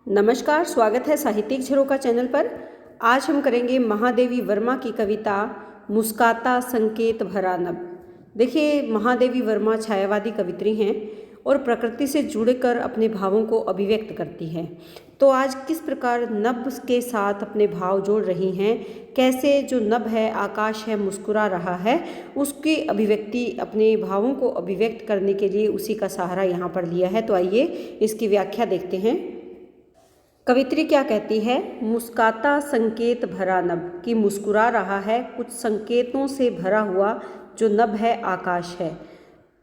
नमस्कार, स्वागत है साहित्यिक झरोखा चैनल पर। आज हम करेंगे महादेवी वर्मा की कविता मुस्काता संकेत भरा नभ। देखिए, महादेवी वर्मा छायावादी कवित्री हैं और प्रकृति से जुड़कर अपने भावों को अभिव्यक्त करती हैं। तो आज किस प्रकार नभ के साथ अपने भाव जोड़ रही हैं, कैसे जो नभ है, आकाश है, मुस्कुरा रहा है, उसकी अभिव्यक्ति, अपने भावों को अभिव्यक्त करने के लिए उसी का सहारा यहाँ पर लिया है। तो आइए इसकी व्याख्या देखते हैं। कवित्री क्या कहती है? मुस्काता संकेत भरा नभ, कि मुस्कुरा रहा है, कुछ संकेतों से भरा हुआ जो नभ है, आकाश है।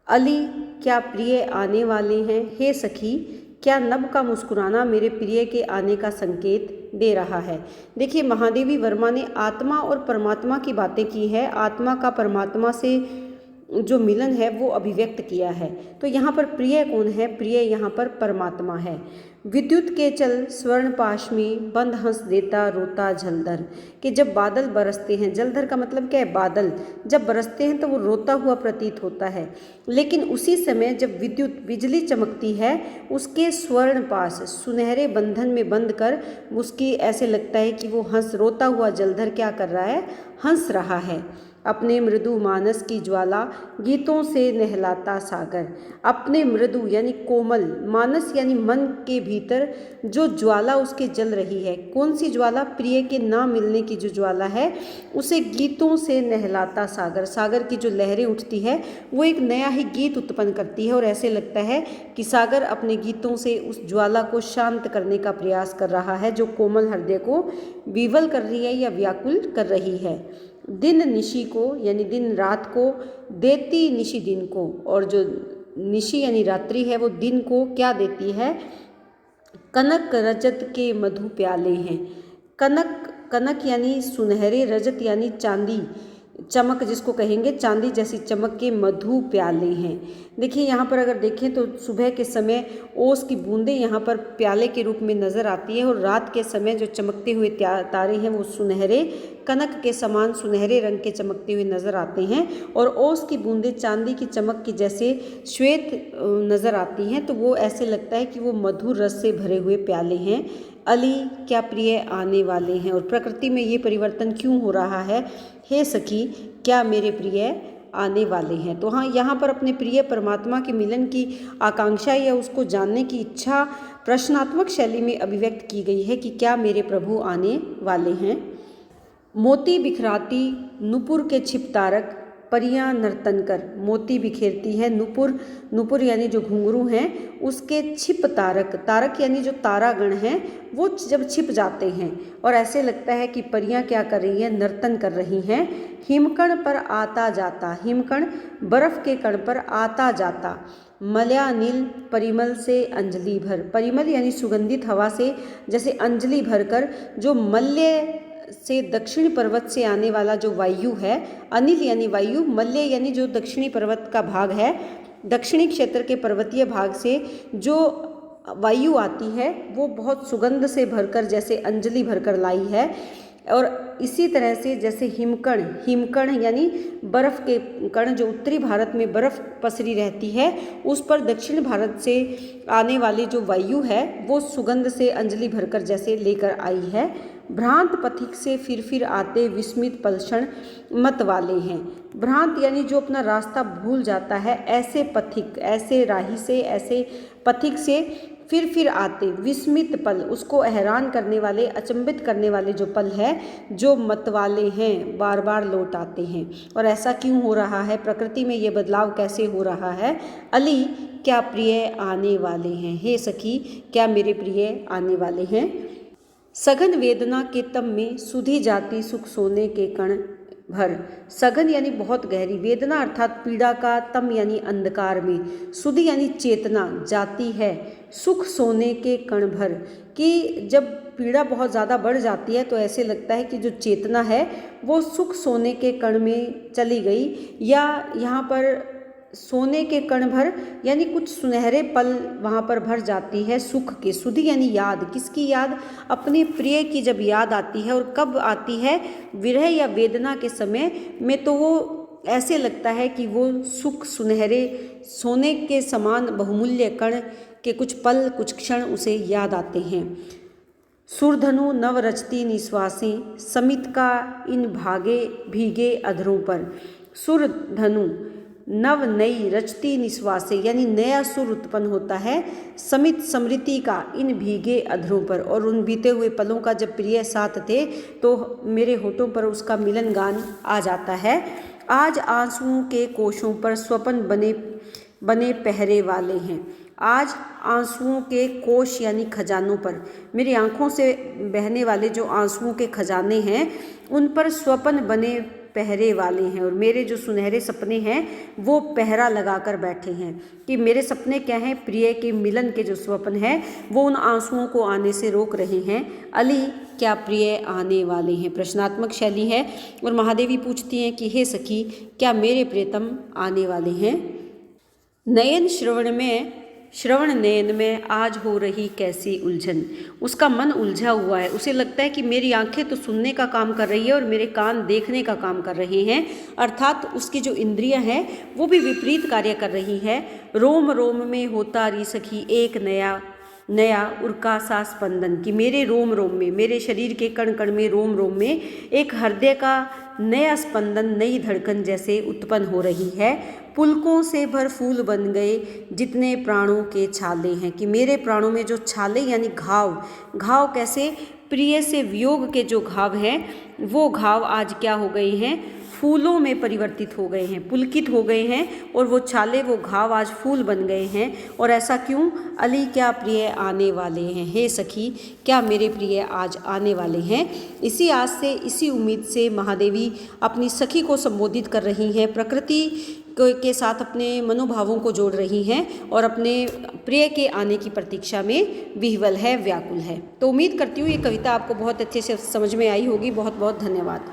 अली क्या प्रिय आने वाले हैं, हे सखी, क्या नभ का मुस्कुराना मेरे प्रिय के आने का संकेत दे रहा है। देखिए, महादेवी वर्मा ने आत्मा और परमात्मा की बातें की है, आत्मा का परमात्मा से जो मिलन है वो अभिव्यक्त किया है। तो यहाँ पर प्रिय कौन है? प्रिय यहाँ पर परमात्मा है। विद्युत के चल स्वर्ण पाशमी, बंद हंस देता रोता जलधर, कि जब बादल बरसते हैं, जलधर का मतलब क्या है? बादल जब बरसते हैं तो वो रोता हुआ प्रतीत होता है, लेकिन उसी समय जब विद्युत बिजली चमकती है, उसके स्वर्ण पाश सुनहरे बंधन में बंध कर उसकी ऐसे लगता है कि वो हंस, रोता हुआ जलधर क्या कर रहा है? हंस रहा है। अपने मृदु मानस की ज्वाला गीतों से नहलाता सागर, अपने मृदु यानी कोमल, मानस यानी मन के भीतर जो ज्वाला उसके जल रही है, कौन सी ज्वाला? प्रिय के ना मिलने की जो ज्वाला है, उसे गीतों से नहलाता सागर, सागर की जो लहरें उठती है वो एक नया ही गीत उत्पन्न करती है और ऐसे लगता है कि सागर अपने गीतों से उस ज्वाला को शांत करने का प्रयास कर रहा है, जो कोमल हृदय को विवल कर रही है या व्याकुल कर रही है। दिन निशी को यानी दिन रात को, देती निशी दिन को, और जो निशी यानी रात्रि है वो दिन को क्या देती है? कनक रजत के मधु प्याले हैं। कनक, कनक यानी सुनहरे, रजत यानी चांदी, चमक जिसको कहेंगे, चांदी जैसी चमक के मधु प्याले हैं। देखिए, यहाँ पर अगर देखें तो सुबह के समय ओस की बूंदें यहाँ पर प्याले के रूप में नज़र आती है और रात के समय जो चमकते हुए तारे हैं वो सुनहरे, कनक के समान सुनहरे रंग के चमकते हुए नज़र आते हैं, और ओस की बूंदें चांदी की चमक की जैसे श्वेत नज़र आती हैं। तो वो ऐसे लगता है कि वो मधुर रस से भरे हुए प्याले हैं। अली क्या प्रिय आने वाले हैं, और प्रकृति में ये परिवर्तन क्यों हो रहा है? हे सखी, क्या मेरे प्रिय आने वाले हैं। तो हाँ, यहाँ पर अपने प्रिय परमात्मा के मिलन की आकांक्षा या उसको जानने की इच्छा प्रश्नात्मक शैली में अभिव्यक्त की गई है कि क्या मेरे प्रभु आने वाले हैं। मोती बिखराती नुपुर के छिप तारक, परियां नर्तन कर, मोती बिखेरती है नुपुर, नुपुर यानी जो घुंघरू हैं, उसके छिप तारक, तारक यानी जो तारागण हैं, वो जब छिप जाते हैं और ऐसे लगता है कि परियां क्या कर रही हैं? नर्तन कर रही हैं। हिमकण पर आता जाता, हिमकण बर्फ के कण पर आता जाता, मलयानिल परिमल से अंजलि भर, परिमल यानी सुगंधित हवा से जैसे अंजलि भरकर जो मल्य से दक्षिणी पर्वत से आने वाला जो वायु है, अनिल यानी वायु, मल्य यानी जो दक्षिणी पर्वत का भाग है, दक्षिणी क्षेत्र के पर्वतीय भाग से जो वायु आती है वो बहुत सुगंध से भरकर जैसे अंजलि भरकर लाई है। और इसी तरह से जैसे हिमकण, हिमकण यानी बर्फ़ के कण, जो उत्तरी भारत में बर्फ़ पसरी रहती है, उस पर दक्षिण भारत से आने वाली जो वायु है वो सुगंध से अंजलि भरकर जैसे लेकर आई है। भ्रांत पथिक से फिर आते विस्मित पलक्षण मत वाले हैं। भ्रांत यानी जो अपना रास्ता भूल जाता है, ऐसे पथिक, ऐसे राही से, ऐसे पथिक से फिर आते विस्मित पल, उसको हैरान करने वाले, अचंभित करने वाले जो पल है, जो मतवाले हैं, बार बार लौट आते हैं। और ऐसा क्यों हो रहा है? प्रकृति में ये बदलाव कैसे हो रहा है? अली क्या प्रिय आने वाले हैं, हे सखी, क्या मेरे प्रिय आने वाले हैं। सघन वेदना के तम में सुधी जाती सुख सोने के कण भर, सघन यानी बहुत गहरी, वेदना अर्थात पीड़ा का, तम यानी अंधकार में, सुधी यानी चेतना जाती है, सुख सोने के कण भर, कि जब पीड़ा बहुत ज़्यादा बढ़ जाती है तो ऐसे लगता है कि जो चेतना है वो सुख सोने के कण में चली गई, या यहाँ पर सोने के कण भर यानी कुछ सुनहरे पल वहाँ पर भर जाती है सुख के। सुधी यानी याद, किसकी याद? अपने प्रिय की जब याद आती है, और कब आती है? विरह या वेदना के समय में, तो वो ऐसे लगता है कि वो सुख सुनहरे सोने के समान बहुमूल्य कण के कुछ पल कुछ क्षण उसे याद आते हैं। सुरधनु नव रचती निश्वासी समित का इन भागे भीगे अधरों पर। सुरधनु नव नई रचती निश्वासे यानी नया सुर उत्पन्न होता है समित स्मृति का इन भीगे अधरों पर। और उन बीते हुए पलों का जब प्रिय साथ थे तो मेरे होठों पर उसका मिलन गान आ जाता है। आज आंसुओं के कोशों पर स्वप्न बने बने पहरे वाले हैं। आज आंसुओं के कोश यानी खजानों पर, मेरी आंखों से बहने वाले जो आंसुओं के खजाने हैं उन पर स्वप्न बने पहरे वाले हैं। और मेरे जो सुनहरे सपने हैं वो पहरा लगाकर बैठे हैं कि मेरे सपने क्या हैं, प्रिय के मिलन के जो स्वप्न हैं वो उन आंसुओं को आने से रोक रहे हैं। अली क्या प्रिय आने वाले हैं। प्रश्नात्मक शैली है और महादेवी पूछती हैं कि हे सखी क्या मेरे प्रियतम आने वाले हैं। नयन श्रवण नयन में आज हो रही कैसी उलझन। उसका मन उलझा हुआ है, उसे लगता है कि मेरी आंखें तो सुनने का काम कर रही है और मेरे कान देखने का काम कर रहे हैं, अर्थात उसकी जो इंद्रियां हैं वो भी विपरीत कार्य कर रही है। रोम रोम में होता री सखी एक नया उर्का सा स्पंदन कि मेरे रोम रोम में, मेरे शरीर के कण कण में, रोम रोम में एक हृदय का नया स्पंदन, नई धड़कन जैसे उत्पन्न हो रही है। पुलकों से भर फूल बन गए जितने प्राणों के छाले हैं कि मेरे प्राणों में जो छाले यानी घाव कैसे, प्रिय से वियोग के जो घाव हैं वो घाव आज क्या हो गए हैं, फूलों में परिवर्तित हो गए हैं, पुलकित हो गए हैं और वो छाले वो घाव आज फूल बन गए हैं। और ऐसा क्यों, अली क्या प्रिय आने वाले हैं, हे सखी क्या मेरे प्रिय आज आने वाले हैं। इसी आस से, इसी उम्मीद से महादेवी अपनी सखी को संबोधित कर रही हैं, प्रकृति के साथ अपने मनोभावों को जोड़ रही हैं और अपने प्रिय के आने की प्रतीक्षा में विह्वल है, व्याकुल है। तो उम्मीद करती हूँ ये कविता आपको बहुत अच्छे से समझ में आई होगी। बहुत बहुत धन्यवाद।